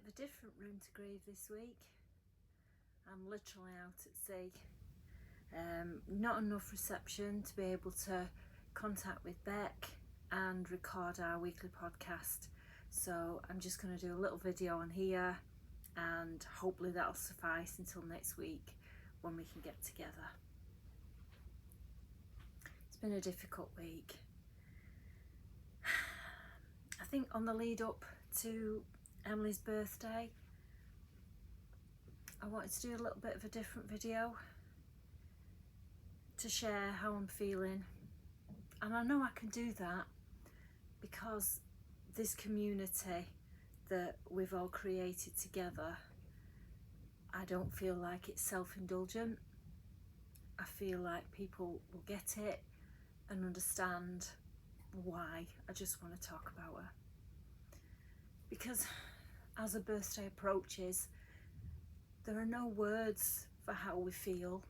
bit of a different room to grieve this week. I'm literally out at sea. Not enough reception to be able to contact with Bec and record our weekly podcast. So I'm just going to do a little video on here and hopefully that'll suffice until next week when we can get together. It's been a difficult week. I think on the lead up to Emily's birthday, I wanted to do a little bit of a different video to share how I'm feeling, and I know I can do that because this community that we've all created together, I don't feel like it's self-indulgent. I feel like people will get it and understand why I just want to talk about her. Because as a birthday approaches, there are no words for how we feel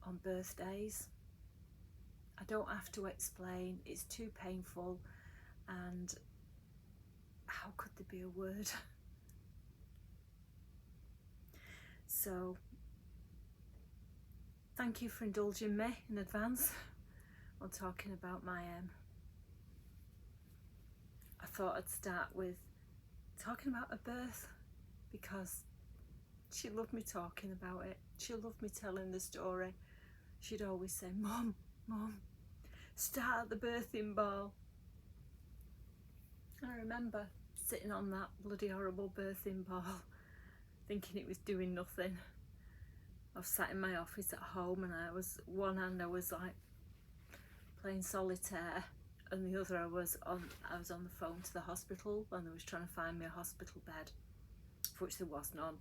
on birthdays. I don't have to explain, it's too painful, and how could there be a word? So thank you for indulging me in advance on talking about my I thought I'd start with talking about her birth because she loved me talking about it. She loved me telling the story. She'd always say, Mum, start the birthing ball. I remember sitting on that bloody horrible birthing ball thinking it was doing nothing. I was sat in my office at home and I was like playing solitaire, and the other I was on the phone to the hospital when they was trying to find me a hospital bed, for which there was none,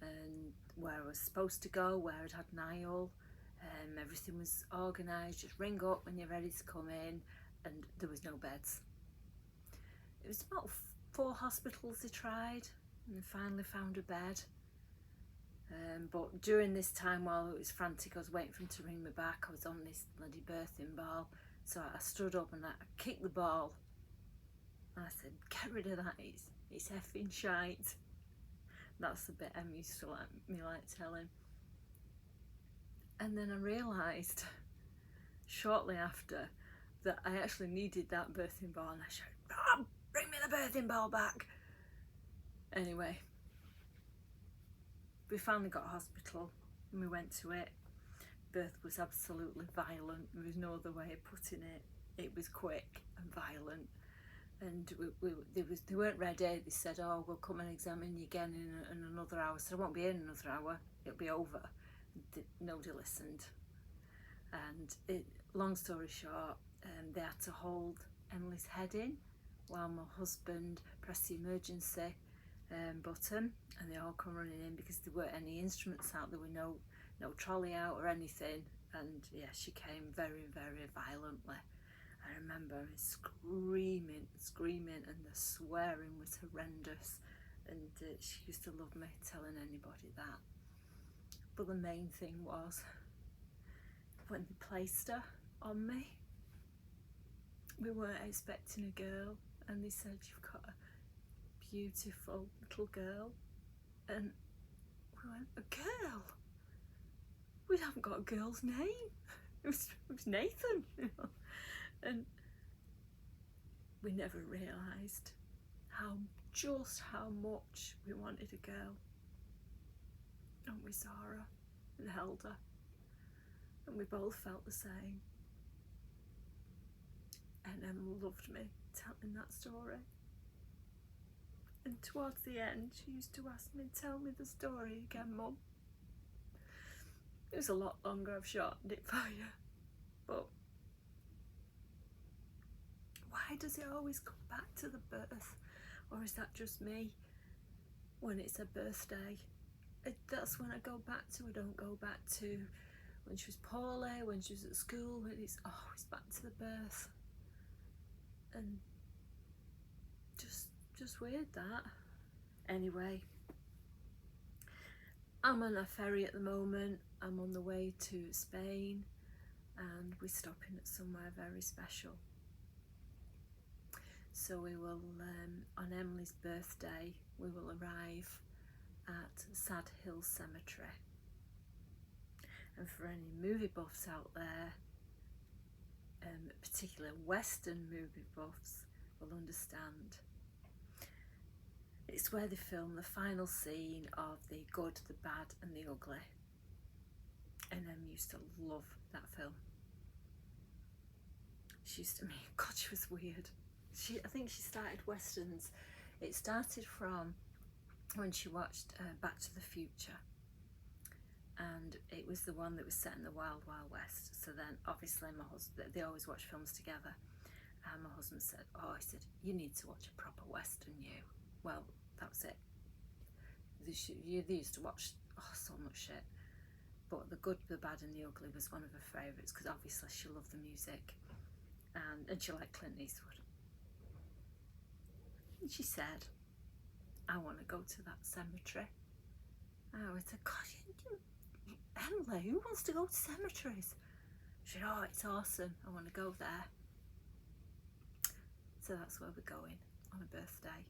and where I was supposed to go, where I'd had Niall, everything was organised, just ring up when you're ready to come in, and there was no beds. It was about 4 hospitals they tried and they finally found a bed, but during this time while it was frantic, I was waiting for him to ring me back. I was on this bloody birthing ball. So I stood up and I kicked the ball and I said, get rid of that, it's effing shite. That's the bit I'm used to like telling. And then I realised shortly after that I actually needed that birthing ball, and I shouted, Mom, bring me the birthing ball back. Anyway, we finally got a hospital and we went to it. Birth was absolutely violent. There was no other way of putting it. It was quick and violent, and they weren't ready. They said, oh, we'll come and examine you again in another hour. So I won't be in another hour, it'll be over. Nobody listened, and long story short, they had to hold Emily's head in while my husband pressed the emergency button, and they all come running in because there weren't any instruments out. There were no trolley out or anything, and yeah, she came very, very violently. I remember screaming, and the swearing was horrendous, and she used to love me telling anybody that. But the main thing was when they placed her on me, we weren't expecting a girl, and they said, you've got a beautiful little girl, and we went, a girl? We haven't got a girl's name. It was Nathan, and we never realised how much we wanted a girl. And we saw her and held her, and we both felt the same. And Emma loved me telling that story. And towards the end, she used to ask me, tell me the story again, Mum. It was a lot longer, I've shortened it for you. But why does it always come back to the birth? Or is that just me when it's a birthday? That's when I go back to. I don't go back to when she was poorly, when she was at school. It's always back to the birth. And just weird that. Anyway, I'm on a ferry at the moment. I'm on the way to Spain, and we're stopping at somewhere very special. So we will, on Emily's birthday, we will arrive at Sad Hill Cemetery. And for any movie buffs out there, particularly Western movie buffs, will understand. It's where they film the final scene of The Good, the Bad and the Ugly. And Em used to love that film. She used to, God, she was weird. I think she started Westerns. It started from when she watched Back to the Future. And it was the one that was set in the Wild Wild West. So then obviously my husband, they always watch films together, and my husband said, he said, you need to watch a proper Western, you. Well, that was it. They used to watch so much shit, but The Good, the Bad and the Ugly was one of her favourites, because obviously she loved the music, and she liked Clint Eastwood. And she said, I want to go to that cemetery. And I said, gosh, Emily, who wants to go to cemeteries? She said, it's awesome, I want to go there. So that's where we're going on a birthday.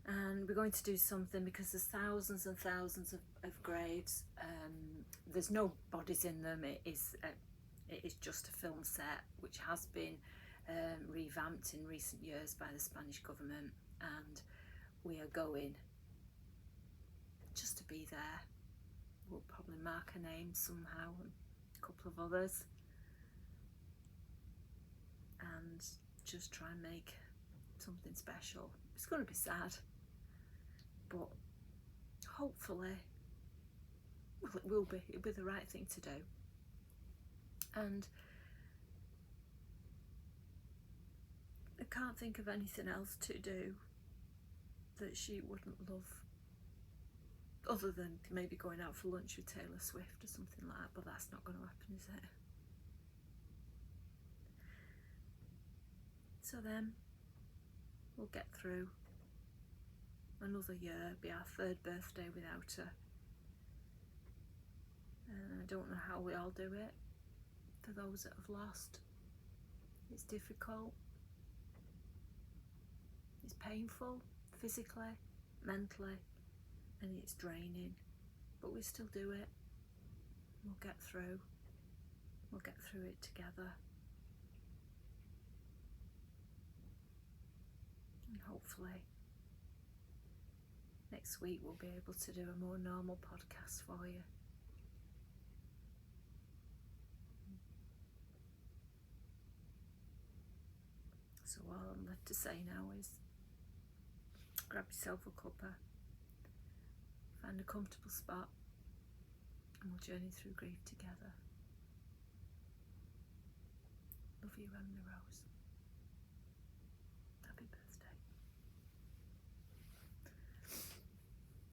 And we're going to do something, because there's thousands and thousands of graves. There's no bodies in them. It is just a film set, which has been revamped in recent years by the Spanish government, and we are going just to be there. We'll probably mark a name somehow, and a couple of others, and just try and make something special. It's going to be sad, but hopefully, well, it will be. It'll be the right thing to do. And I can't think of anything else to do that she wouldn't love, other than maybe going out for lunch with Taylor Swift or something like that, but that's not going to happen, is it? So then we'll get through another year, be our third birthday without her. And I don't know how we all do it. For those that have lost, it's difficult, it's painful, physically, mentally, and it's draining, but we still do it. We'll get through it together, and hopefully next week we'll be able to do a more normal podcast for you. So all I'm left to say now is grab yourself a cuppa, find a comfortable spot, and we'll journey through grief together. Love you, Emily Rose.